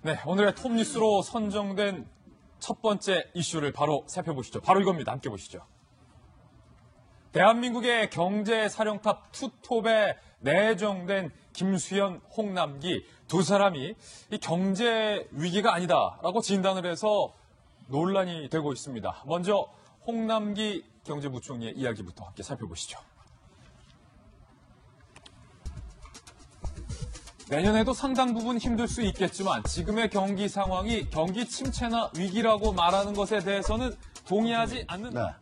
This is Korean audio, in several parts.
네, 오늘의 톱뉴스로 선정된 첫 번째 이슈를 바로 살펴보시죠. 바로 이겁니다. 함께 보시죠. 대한민국의 경제사령탑 투톱에 내정된 김수현, 홍남기 두 사람이 이 경제 위기가 아니다라고 진단을 해서 논란이 되고 있습니다. 먼저 홍남기 경제부총리의 이야기부터 함께 살펴보시죠. 내년에도 상당 부분 힘들 수 있겠지만 지금의 경기 상황이 경기 침체나 위기라고 말하는 것에 대해서는 동의하지 않는다. 네.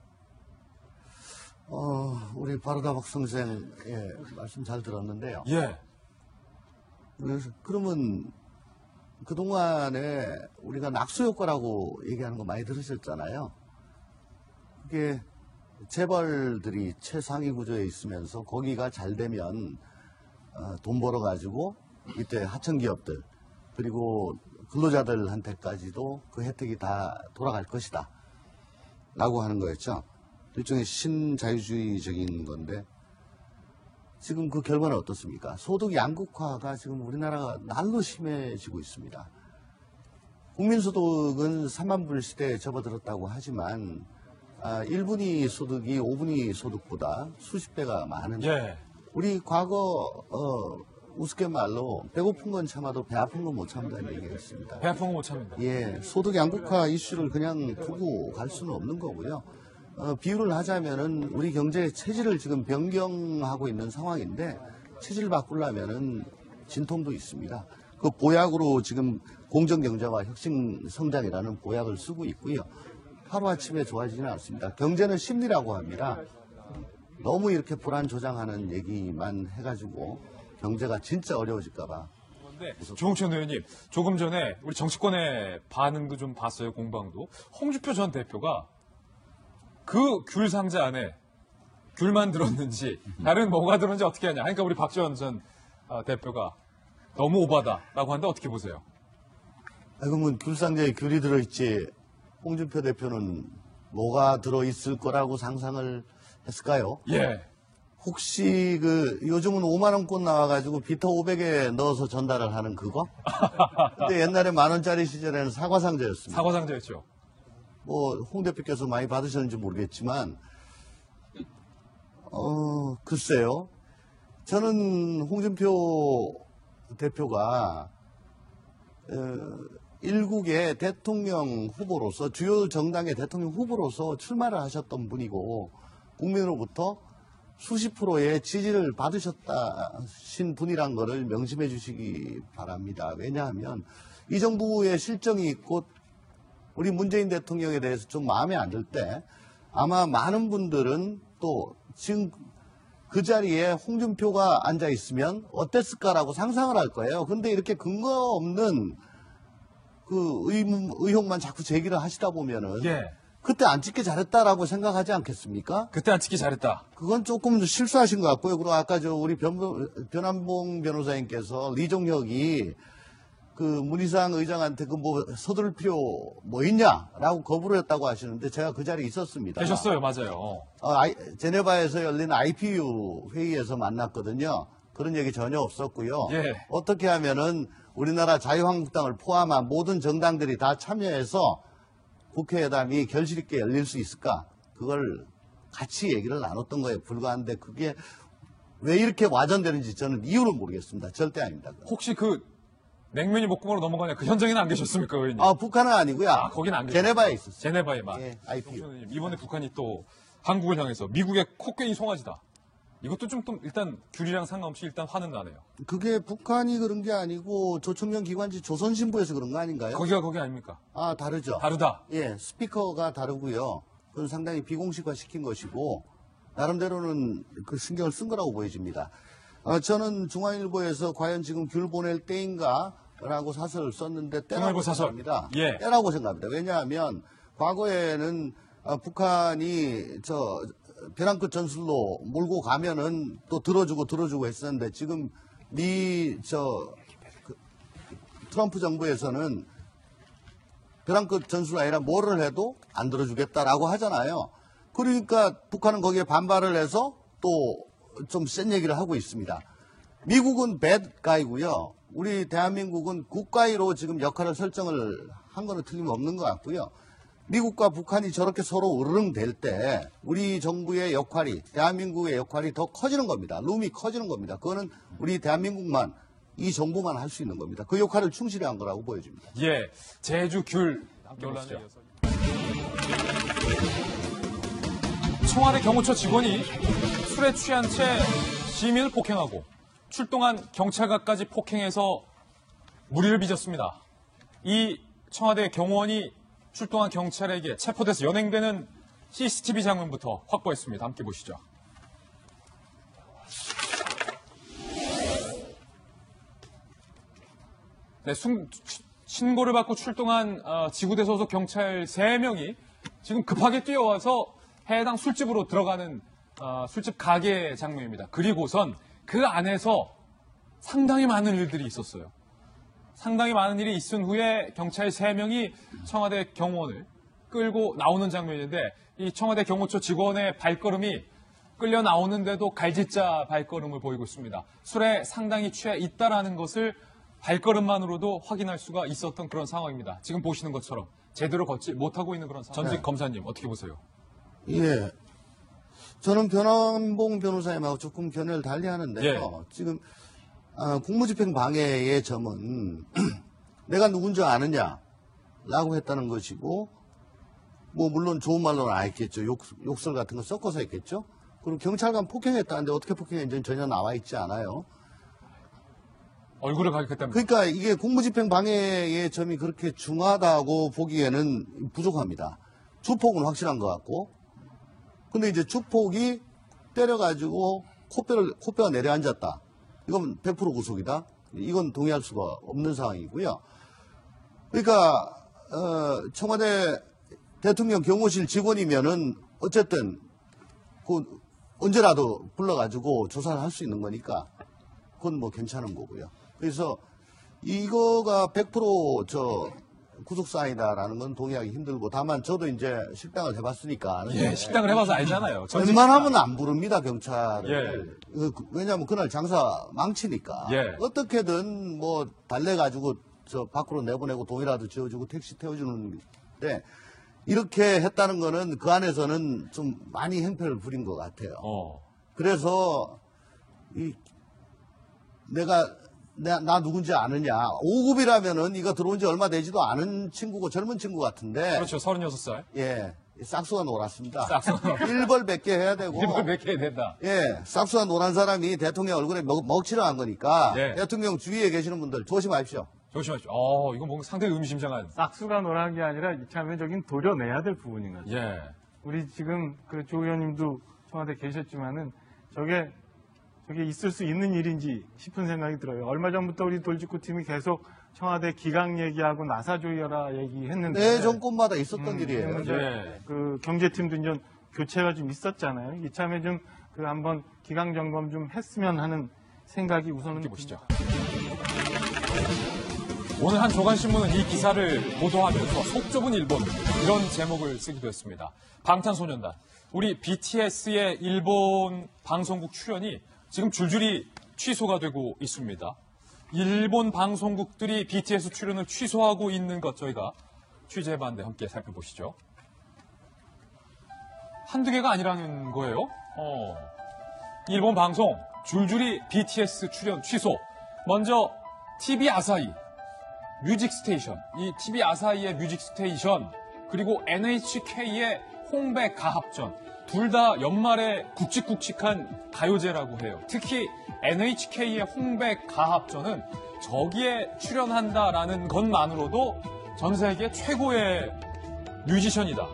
우리 바르다박 선생의 말씀 잘 들었는데요. 예. 그러면 그동안에 우리가 낙수 효과라고 얘기하는 거 많이 들으셨잖아요. 그게 재벌들이 최상위 구조에 있으면서 거기가 잘 되면 돈 벌어가지고 이때 하청기업들 그리고 근로자들한테까지도 그 혜택이 다 돌아갈 것이다 라고 하는 거였죠. 일종의 신자유주의적인 건데 지금 그 결과는 어떻습니까? 소득 양극화가 지금 우리나라가 날로 심해지고 있습니다. 국민소득은 3만 불 시대에 접어들었다고 하지만 1분위 소득이 5분위 소득보다 수십 배가 많은 우리 과거 우스갯말로 배고픈 건 참아도 배 아픈 건 못 참는다는 얘기가 있습니다. 배 아픈 건 못 참는다. 예, 소득 양극화 이슈를 그냥 두고 갈 수는 없는 거고요. 비유를 하자면은 우리 경제의 체질을 지금 변경하고 있는 상황인데 체질을 바꾸려면은 진통도 있습니다. 그 보약으로 지금 공정경제와 혁신성장이라는 보약을 쓰고 있고요. 하루아침에 좋아지지는 않습니다. 경제는 심리라고 합니다. 너무 이렇게 불안 조장하는 얘기만 해가지고 경제가 진짜 어려워질까봐. 그런데 조홍천 의원님, 조금 전에 우리 정치권의 반응도 좀 봤어요, 공방도. 홍준표 전 대표가 그 귤 상자 안에 귤만 들었는지 다른 뭐가 들었는지 어떻게 하냐. 그러니까 우리 박지원 전 대표가 너무 오바다라고 하는데 어떻게 보세요? 그러면 귤 상자에 귤이 들어있지 홍준표 대표는 뭐가 들어있을 거라고 상상을 했을까요? 예. 혹시 요즘은 5만 원권 나와가지고 비터 500에 넣어서 전달을 하는 그거? 근데 옛날에 10,000원짜리 시절에는 사과상자였습니다. 사과상자였죠. 홍 대표께서 많이 받으셨는지 모르겠지만, 글쎄요. 저는 홍준표 대표가, 일국의 대통령 후보로서, 주요 정당의 대통령 후보로서 출마를 하셨던 분이고, 국민으로부터 수십 프로의 지지를 받으셨다신 분이란 거를 명심해 주시기 바랍니다. 왜냐하면 이 정부의 실정이 곧 우리 문재인 대통령에 대해서 좀 마음에 안 들 때 아마 많은 분들은 또 지금 그 자리에 홍준표가 앉아 있으면 어땠을까라고 상상을 할 거예요. 근데 이렇게 근거 없는 그 의혹만 자꾸 제기를 하시다 보면은 그때 안 찍기 잘했다라고 생각하지 않겠습니까? 그때 안 찍기 잘했다. 그건 조금 실수하신 것 같고요. 그리고 아까 우리 변한봉 변호사님께서 리종혁이 그 문희상 의장한테 서두를 필요 뭐 있냐라고 거부를 했다고 하시는데 제가 그 자리에 있었습니다. 계셨어요, 맞아요. 제네바에서 열린 IPU 회의에서 만났거든요. 그런 얘기 전혀 없었고요. 어떻게 하면은 우리나라 자유한국당을 포함한 모든 정당들이 다 참여해서 국회의담이 결실 있게 열릴 수 있을까? 그걸 같이 얘기를 나눴던 거에 불과한데 그게 왜 이렇게 와전되는지 저는 이유를 모르겠습니다. 절대 아닙니다. 혹시 냉면이 목공으로 넘어가냐 그 현장에는 안 계셨습니까, 의원님? 북한은 아니고요. 거기는 안 계셨어요. 제네바에 있었어요. 제네바에만. 예, IPU. 이번에 북한이 또 한국을 향해서 미국의 코끼리 송아지다. 이것도 좀 일단 귤이랑 상관없이 일단 화는 나네요. 그게 북한이 그런 게 아니고 조청년 기관지 조선신부에서 그런 거 아닌가요? 거기가 거기 아닙니까? 다르죠. 다르다. 예, 스피커가 다르고요. 그건 상당히 비공식화 시킨 것이고 나름대로는 그 신경을 쓴 거라고 보여집니다. 저는 중앙일보에서 과연 지금 귤 보낼 때인가? 라고 사설을 썼는데 때라고 생각합니다. 때라고 생각합니다. 왜냐하면 과거에는 북한이 벼랑끝 전술로 몰고 가면은 또 들어주고 했었는데 지금 트럼프 정부에서는 벼랑끝 전술 아니라 뭐를 해도 안 들어주겠다라고 하잖아요. 그러니까 북한은 거기에 반발을 해서 또 좀 센 얘기를 하고 있습니다. 미국은 bad guy고요. 우리 대한민국은 good guy로 지금 역할을 설정을 한 거는 틀림없는 것 같고요. 미국과 북한이 저렇게 서로 으르렁댈 때 우리 정부의 역할이, 대한민국의 역할이 더 커지는 겁니다. 룸이 커지는 겁니다. 그거는 우리 대한민국만, 이 정부만 할 수 있는 겁니다. 그 역할을 충실히 한 거라고 보여집니다. 예, 제주 귤 함께 보시죠. 청와대 경호처 직원이 술에 취한 채 시민을 폭행하고 출동한 경찰관까지 폭행해서 무리를 빚었습니다. 이 청와대 경호원이 출동한 경찰에게 체포돼서 연행되는 CCTV 장면부터 확보했습니다. 함께 보시죠. 네, 신고를 받고 출동한 지구대 소속 경찰 3명이 지금 급하게 뛰어와서 해당 술집으로 들어가는 술집 가게 장면입니다. 그리고선 그 안에서 상당히 많은 일들이 있었어요. 상당히 많은 일이 있은 후에 경찰 3명이 청와대 경호원을 끌고 나오는 장면인데 이 청와대 경호처 직원의 발걸음이 끌려 나오는데도 갈짓자 발걸음을 보이고 있습니다. 술에 상당히 취해 있다라는 것을 발걸음만으로도 확인할 수가 있었던 그런 상황입니다. 지금 보시는 것처럼 제대로 걷지 못하고 있는 그런 상황. 전직 검사님 어떻게 보세요? 예. 저는 변환봉 변호사님하고 조금 견해를 달리 하는데요. 예. 지금 공무집행 방해의 점은 내가 누군지 아느냐라고 했다는 것이고, 뭐 물론 좋은 말로는 안 했겠죠. 욕설 같은 거 섞어서 했겠죠. 그리고 경찰관 폭행했다는데 어떻게 폭행했는지는 전혀 나와 있지 않아요. 얼굴을 가리켰다면 그러니까 이게 공무집행 방해의 점이 그렇게 중하다고 보기에는 부족합니다. 주폭은 확실한 것 같고, 근데 이제 주폭이 때려가지고 코뼈가 내려앉았다. 이건 100% 구속이다. 이건 동의할 수가 없는 상황이고요. 그러니까 청와대 대통령 경호실 직원이면은 어쨌든 그 언제라도 불러가지고 조사를 할 수 있는 거니까 그건 뭐 괜찮은 거고요. 그래서 이거가 100% 구속사항이다라는 건 동의하기 힘들고, 다만 저도 이제 식당을 해봤으니까 아는데, 예, 식당을 해봐서 알잖아요. 웬만하면 안 부릅니다, 경찰을. 예. 왜냐하면 그날 장사 망치니까. 예. 어떻게든 뭐 달래가지고 저 밖으로 내보내고 돈이라도 지어주고 택시 태워주는데, 이렇게 했다는 거는 그 안에서는 좀 많이 행패를 부린 것 같아요. 그래서 나 누군지 아느냐. 5급이라면은 이거 들어온 지 얼마 되지도 않은 친구고 젊은 친구 같은데. 그렇죠. 36살. 예. 싹수가 놀았습니다. 싹수가. 1벌 100개 해야 되고. 1벌 몇 개 된다. 예. 싹수가 놀한 사람이 대통령 얼굴에 먹칠을 한 거니까. 예. 대통령 주위에 계시는 분들 조심하십시오. 조심하십시오. 이건 뭔가 상당히 의미심장한. 싹수가 노란 게 아니라 이참에적인 도려내야 될 부분인 거죠. 예. 우리 지금 조 의원님도 청와대 계셨지만은 저게 있을 수 있는 일인지 싶은 생각이 들어요. 얼마 전부터 우리 돌직구팀이 계속 청와대 기강 얘기하고 나사 조여라 얘기했는데. 내 정권마다 있었던 일이에요. 했는데 예. 그 경제팀도 이제 교체가 좀 있었잖아요. 이참에 좀 한번 기강 점검 좀 했으면 하는 생각이 우선은. 함께 보시죠. 오늘 한 조간신문은 이 기사를 보도하면서 속 좁은 일본 이런 제목을 쓰기도 했습니다. 방탄소년단, 우리 BTS의 일본 방송국 출연이 지금 줄줄이 취소가 되고 있습니다. 일본 방송국들이 BTS 출연을 취소하고 있는 것 저희가 취재해봤는데 함께 살펴보시죠. 한두 개가 아니라는 거예요. 일본 방송 줄줄이 BTS 출연 취소. 먼저 TV 아사히 뮤직 스테이션, 이 TV 아사히의 뮤직 스테이션, 그리고 NHK의 홍백 가합전, 둘 다 연말에 굵직굵직한 가요제라고 해요. 특히 NHK의 홍백 가합전은 저기에 출연한다라는 것만으로도 전 세계 최고의 뮤지션이다,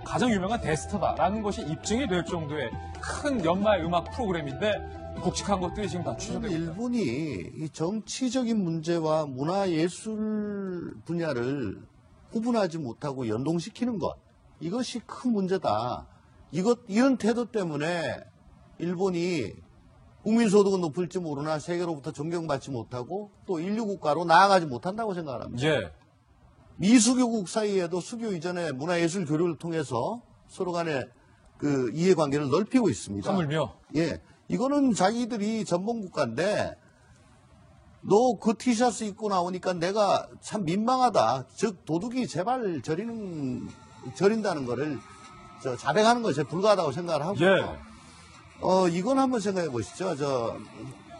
가장 유명한 대스타다라는 것이 입증이 될 정도의 큰 연말 음악 프로그램인데 굵직한 것들이 지금 다 취소되고 있다. 일본이 이 정치적인 문제와 문화예술 분야를 구분하지 못하고 연동시키는 것, 이것이 큰 문제다. 이런 태도 때문에 일본이 국민소득은 높을지 모르나 세계로부터 존경받지 못하고 또 인류국가로 나아가지 못한다고 생각합니다. 예. 미수교국 사이에도 수교 이전에 문화예술 교류를 통해서 서로 간에 그 이해관계를 넓히고 있습니다. 하물며 예, 이거는 자기들이 전범국가인데 너 그 티셔츠 입고 나오니까 내가 참 민망하다. 즉 도둑이 제발 저린다는 거를 자백하는 것에 불과하다고 생각을 하고. 예. 이건 한번 생각해 보시죠.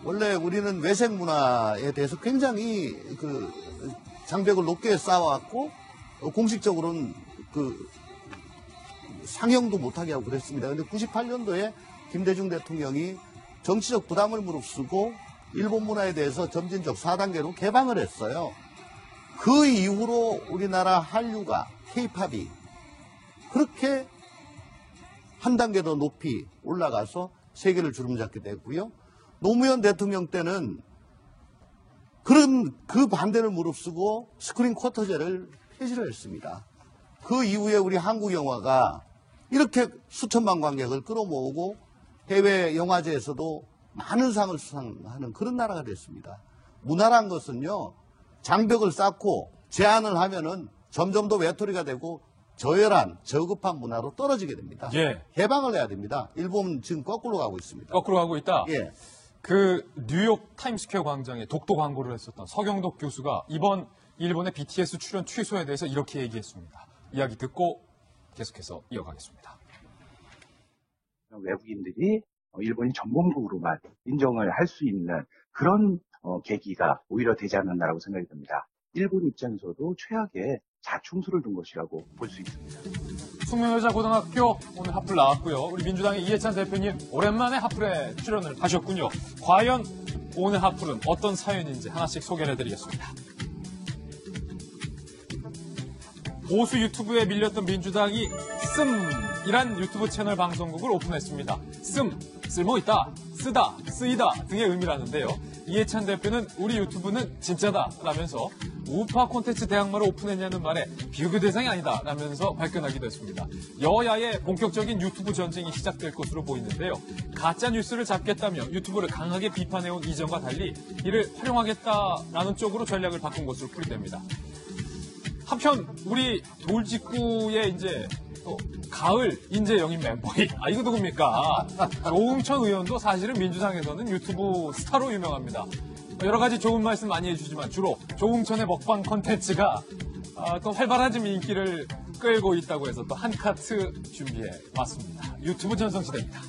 원래 우리는 외색 문화에 대해서 굉장히 그 장벽을 높게 쌓아왔고 공식적으로는 그 상영도 못하게 하고 그랬습니다. 근데 98년도에 김대중 대통령이 정치적 부담을 무릅쓰고 일본 문화에 대해서 점진적 4단계로 개방을 했어요. 그 이후로 우리나라 한류가, K-팝이 그렇게 한 단계 더 높이 올라가서 세계를 주름잡게 됐고요. 노무현 대통령 때는 그 반대를 무릅쓰고 스크린 쿼터제를 폐지를 했습니다. 그 이후에 우리 한국 영화가 이렇게 수천만 관객을 끌어모으고 해외 영화제에서도 많은 상을 수상하는 그런 나라가 됐습니다. 문화란 것은요, 장벽을 쌓고 제한을 하면은 점점 더 외톨이가 되고 저열한, 저급한 문화로 떨어지게 됩니다. 예. 개방을 해야 됩니다. 일본은 지금 거꾸로 가고 있습니다. 거꾸로 가고 있다. 예. 그 뉴욕 타임스퀘어 광장에 독도 광고를 했었던 서경덕 교수가 이번 일본의 BTS 출연 취소에 대해서 이렇게 얘기했습니다. 이야기 듣고 계속해서 이어가겠습니다. 외국인들이 일본이 전범국으로만 인정을 할 수 있는 그런 계기가 오히려 되지 않았나라고 생각이 듭니다. 일본 입장에서도 최악의 자충수를 둔 것이라고 볼 수 있습니다. 숙명여자고등학교 오늘 핫플 나왔고요. 우리 민주당의 이해찬 대표님 오랜만에 핫플에 출연을 하셨군요. 과연 오늘 핫플은 어떤 사연인지 하나씩 소개를 해드리겠습니다. 보수 유튜브에 밀렸던 민주당이 씀이란 유튜브 채널 방송국을 오픈했습니다. 쓸모있다, 쓰다, 쓰이다 등의 의미라는데요. 이해찬 대표는 우리 유튜브는 진짜다 라면서 우파 콘텐츠 대항마를 오픈했냐는 말에 비교 대상이 아니다 라면서 발끈하기도 했습니다. 여야의 본격적인 유튜브 전쟁이 시작될 것으로 보이는데요. 가짜 뉴스를 잡겠다며 유튜브를 강하게 비판해온 이전과 달리 이를 활용하겠다라는 쪽으로 전략을 바꾼 것으로 풀이됩니다. 한편 우리 돌직구의 이제 가을 인재 영입 멤버인 이거 누굽니까? 조응천 의원도 사실은 민주당에서는 유튜브 스타로 유명합니다. 여러 가지 좋은 말씀 많이 해주지만 주로 조응천의 먹방 컨텐츠가 또 활발한 인기를 끌고 있다고 해서 또 한 카트 준비해 왔습니다. 유튜브 전성시대입니다.